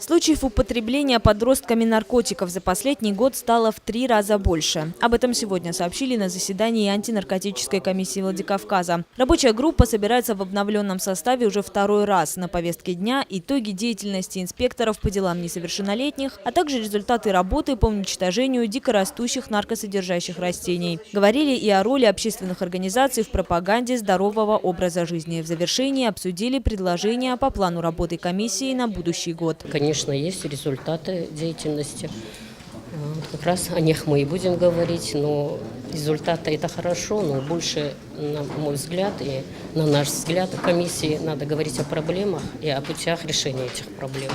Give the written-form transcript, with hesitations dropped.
Случаев употребления подростками наркотиков за последний год стало в 3 раза больше. Об этом сегодня сообщили на заседании антинаркотической комиссии Владикавказа. Рабочая группа собирается в обновленном составе уже второй раз. На повестке дня итоги деятельности инспекторов по делам несовершеннолетних, а также результаты работы по уничтожению дикорастущих наркосодержащих растений. Говорили и о роли общественных организаций в пропаганде здорового образа жизни. В завершении обсудили предложения по плану работы комиссии на будущий год. Конечно, есть результаты деятельности. Как раз о них мы и будем говорить, но результаты это хорошо, но больше, на мой взгляд и на наш взгляд комиссии, надо говорить о проблемах и о путях решения этих проблем.